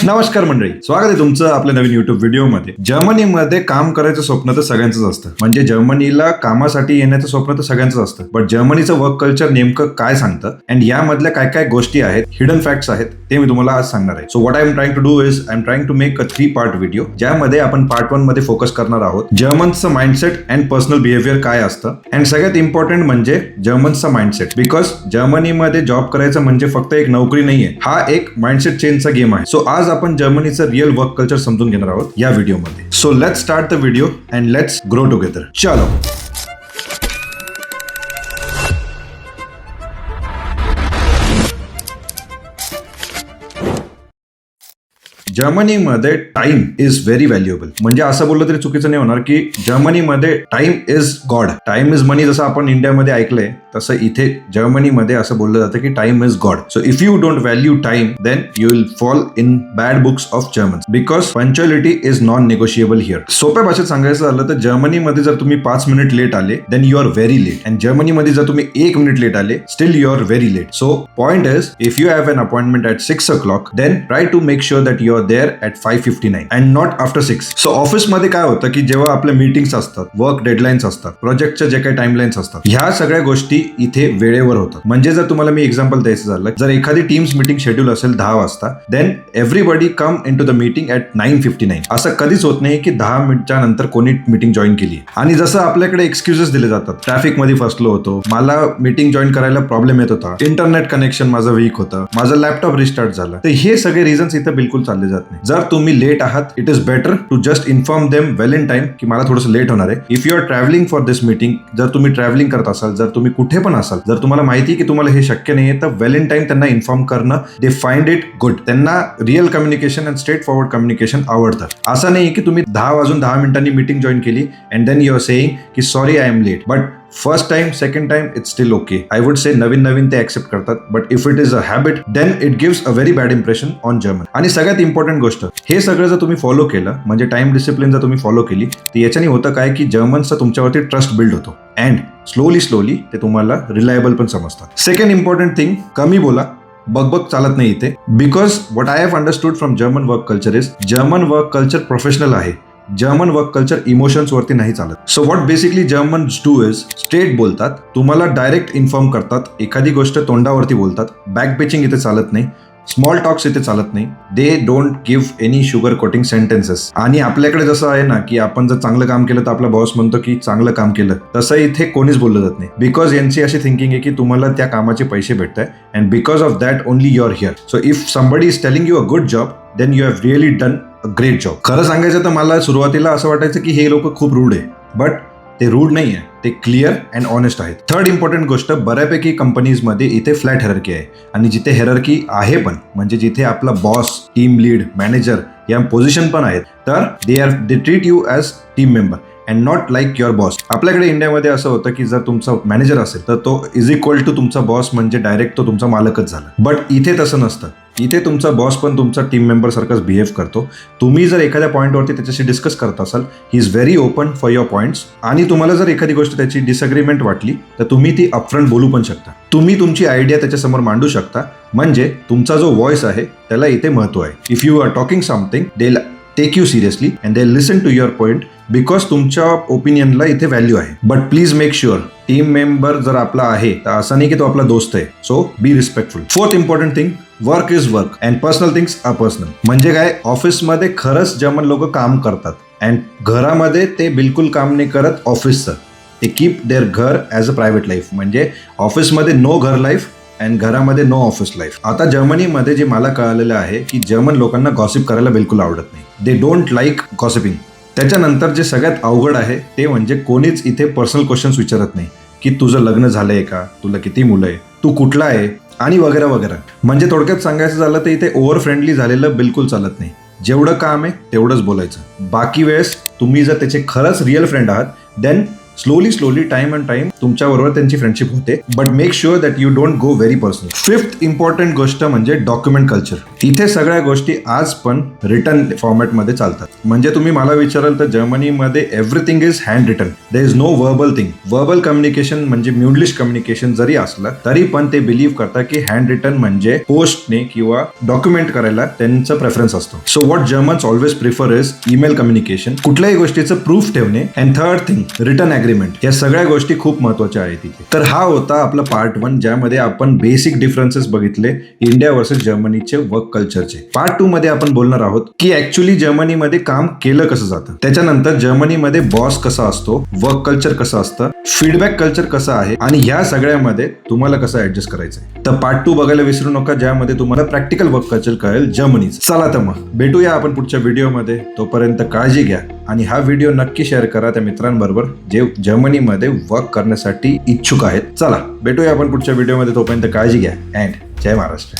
नमस्कार मंडळी, स्वागत आहे तुमचं आपल्या नवीन युट्यूब व्हिडिओमध्ये. जर्मनीमध्ये काम करायचं स्वप्न तर सगळ्यांचंच असतं, म्हणजे जर्मनीला कामासाठी येण्याचं स्वप्न तर सगळ्यांचंच असतं. बट जर्मनीचं वर्क कल्चर नेमकं काय सांगतं अँड यामधल्या काय काय गोष्टी आहेत, हिडन फॅक्ट्स आहेत, ते मी तुम्हाला आज सांगणार आहे. So what I am trying to do is I am trying to make a 3 part video, ज्यामध्ये आपण पार्ट 1 मध्ये फोकस करणार आहोत जर्मन्सचं माइंडसेट अँड पर्सनल बिहेवियर काय असतं, अँड सगळ्यात इम्पॉर्टंट म्हणजे जर्मन्सचा माइंडसेट. बिकॉज जर्मनीमध्ये जॉब करायचं म्हणजे फक्त एक नोकरी नाहीये, हा एक माइंडसेट चेंजचा गेम आहे. सो आज आपण जर्मनीचं रिअल वर्क कल्चर समजून घेणार आहोत या व्हिडिओमध्ये. So let's start the video and let's grow together. चलो. जर्मनीमध्ये टाइम इज व्हेरी व्हॅल्युएबल. म्हणजे असं बोललं तरी चुकीचं नाही होणार की जर्मनीमध्ये time is God, time is money. जसं आपण इंडियामध्ये ऐकलंय तसं इथे जर्मनीमध्ये असं बोललं जातं की time is God. So if you don't value time then you will fall in bad books of Germans, because punctuality is non negotiable here. सोप्या भाषेत सांगायचं झालं तर जर्मनीमध्ये जर तुम्ही 5 मिनिट लेट आले then you are very late, and जर्मनीमध्ये जर तुम्ही 1 मिनिट लेट आले still you are very late. So point is if you have an appointment at 6 o'clock then try to make sure that you are there at 5:59 and not after 6. So ऑफिसमध्ये काय होतं की जेव्हा आपल्या meetings असतात, work deadlines असतात, प्रोजेक्टच्या जे काही टाइमलाईन्स असतात, ह्या सगळ्या गोष्टी इथे वेळेवर होतात. म्हणजे जर तुम्हाला मी एक्झाम्पल द्यायचं झालं, जर एखादी टीम्स मीटिंग शेड्यूल असेल 10 वाजता then everybody come in to the meeting at 9:59. असं कधीच होत नाही की 10 मिनिटच्या नंतर कोणी मीटिंग जॉईन केली. आणि जसं आपल्याकडे एक्सक्युजेस दिले जातात, ट्रॅफिकमध्ये फसलो होतो, मला मीटिंग जॉईन करायला प्रॉब्लेम येत होता, इंटरनेट कनेक्शन माझं वीक होतं, माझं लॅपटॉप रिस्टार्ट झालं, तर हे सगळे रिझन्स इथे बिलकुल चालले जात नाही. जर तुम्ही लेट आहात it is better to just inform them well in time की मला थोडंसं लेट होणार आहे. If you are travelling for this meeting, जर तुम्ही ट्रॅव्हलिंग करत असाल, जर तुम्ही कुठे पण असाल, जर तुम्हाला माहिती की तुम्हाला हे शक्य नाहीये, तर वेल इन टाइम त्यांना इन्फॉर्म करणं दे फाइंड इट गुड. त्यांना real communication and straight forward communication आवडतं. असं नाही की तुम्ही 10 वाजून 10 मिनिटांनी मीटिंग जॉईन केली and then you are saying की sorry I am late. But first time, second time it's still okay. I would say नवीन ते ऍक्सेप्ट करतात. But if it is a habit then it gives a very bad impression on German. आणि सगळ्यात important गोष्ट, हे सगळं जर तुम्ही फॉलो केलं, म्हणजे टाइम डिसिप्लिन जर तुम्ही फॉलो केली, तर याच्याने होतं काय की जर्मनचा तुमच्यावरती ट्रस्ट बिल्ड होतो अँड स्लोली ते तुम्हाला रिलायबल पण समजतात. सेकंड इम्पॉर्टंट थिंग, कमी बोला, बग चालत नाही इथे. Because what I have understood from German work culture is German work culture professional आहे. जर्मन वर्क कल्चर इमोशन्स वरती नाही चालत. So what basically Germans do is straight बोलतात, तुम्हाला डायरेक्ट इन्फॉर्म करतात, एखादी गोष्ट तोंडावरती बोलतात, बॅक पिचिंग इथे चालत नाही, स्मॉल टॉक्स इथे चालत नाही, they don't give any sugar coating sentences. आणि आपल्याकडे जसं आहे ना की आपण जर चांगलं काम केलं तर आपला बॉस म्हणतो की चांगलं काम केलं, तसं इथे कोणीच बोललं जात नाही. बिकॉज यांची अशी थिंकिंग आहे की तुम्हाला त्या कामाचे पैसे भेटत आहे and because of that only you are here. So if somebody is telling you a good job then you have really done a great job. खरं सांगायचं तर मला सुरुवातीला असं वाटायचं की हे लोक खूप रूड आहे, बट ते रूड नाही आहे, ते क्लिअर अँड ऑनेस्ट आहेत. थर्ड इम्पॉर्टंट गोष्ट, बऱ्यापैकी कंपनीजमध्ये इथे फ्लॅट हेरarchy आहे. आणि जिथे हेरarchy आहे पण, म्हणजे जिथे आपला बॉस, टीम लीड, मॅनेजर या पोझिशन पण आहेत, तर they treat you as team member and not like your boss. आपल्याकडे इंडियामध्ये असं होतं की जर तुमचा मॅनेजर असेल तर तो इज इक्वल टू तुमचा बॉस, म्हणजे डायरेक्ट तो तुमचा मालकच झाला. बट इथे तसं नसतं. इथे तुमचा बॉस पण तुमचा टीम मेंबर सारखाच बिहेव करतो. तुम्ही जर एखाद्या पॉईंटवरती त्याच्याशी डिस्कस करत असाल, he is very open for your points. आणि तुम्हाला जर एखादी गोष्ट त्याची डिसअग्रीमेंट वाटली तर तुम्ही ती अपफ्रंट बोलू पण शकता. तुम्ही तुमची आयडिया त्याच्यासमोर मांडू शकता. म्हणजे तुमचा जो व्हॉइस आहे त्याला इथे महत्व आहे. If you are talking something they take you seriously and they listen to your point because तुमच्या ओपिनियनला इथे व्हॅल्यू आहे. But please make sure team member जर आपला आहे तर असं नाही की तो आपला दोस्त आहे. So be respectful. Fourth important thing, work is work and personal things are personal. म्हणजे काय, ऑफिसमध्ये खरंच जर्मन लोक काम करतात अँड घरामध्ये ते बिलकुल काम नाही करत ऑफिसचं. ते कीप देअर घर ॲज अ प्रायव्हेट लाईफ. म्हणजे ऑफिसमध्ये नो घर लाईफ अँड घरामध्ये नो ऑफिस लाईफ. आता जर्मनीमध्ये जे मला कळालेलं आहे की जर्मन लोकांना गॉसिप करायला बिलकुल आवडत नाही. They don't like gossiping. त्याच्यानंतर जे सगळ्यात अवघड आहे ते म्हणजे कोणीच इथे पर्सनल क्वेश्चन्स विचारत नाही की तुझं लग्न झालंय का, तुला किती मुलं आहे, तू कुठला आहे आणि वगैरे वगैरे. म्हणजे थोडक्यात सांगायचं झालं तर इथे ओव्हर फ्रेंडली झालेलं बिलकुल चालत नाही. जेवढं काम आहे तेवढंच बोलायचं. बाकी वेळेस तुम्ही जर त्याचे खरंच रिअल फ्रेंड आहात then slowly time and time तुमच्याबरोबर त्यांची फ्रेंडशिप होते, but make sure that you don't go very personal. Fifth important गोष्ट म्हणजे डॉक्युमेंट कल्चर. इथे सगळ्या गोष्टी आज पण रिटर्न फॉर्मॅटमध्ये चालतात. म्हणजे तुम्ही मला विचाराल तर जर्मनीमध्ये everything is hand written. There is no verbal thing. Verbal communication म्हणजे म्युंडलिश कम्युनिकेशन जरी असलं तरी पण ते बिलीव्ह करतात की हँड रिटन म्हणजे पोस्टने किंवा डॉक्युमेंट करायला त्यांचा प्रेफरन्स असतो. So what Germans always prefer is email communication, कुठल्याही गोष्टीचं प्रूफ ठेवणे, and third thing return agreement. या सगळ्या गोष्टी खूप महत्वाच्या आहेत तिथे. तर हा होता आपला पार्ट 1 ज्यामध्ये आपण बेसिक डिफरन्सेस बघितले इंडिया वर्सेस जर्मनीचे वर्क कल्चरचे. पार्ट 2 मध्ये आपण बोलणार आहोत की ऍक्च्युली जर्मनीमध्ये काम केलं कसं जातं, त्याच्यानंतर जर्मनीमध्ये बॉस कसा असतो, वर्क कल्चर कसं असतं, फीडबॅक कल्चर कसं आहे आणि ह्या सगळ्यामध्ये तुम्हाला कसं ऍडजस्ट करायचंय. तर पार्ट 2 बघायला विसरू नका ज्यामध्ये तुम्हाला प्रॅक्टिकल वर्क कल्चर कळेल जर्मनीचं. चला तर मग भेटूया आपण पुढच्या व्हिडिओमध्ये. तोपर्यंत काळजी घ्या आणि हा व्हिडिओ नक्की शेअर करा त्या मित्रांबरोबर जे जर्मनीमध्ये वर्क करण्यासाठी इच्छुक आहेत. चला भेटूया आपण पुढच्या व्हिडिओमध्ये. तोपर्यंत काळजी घ्या अँड जय महाराष्ट्र.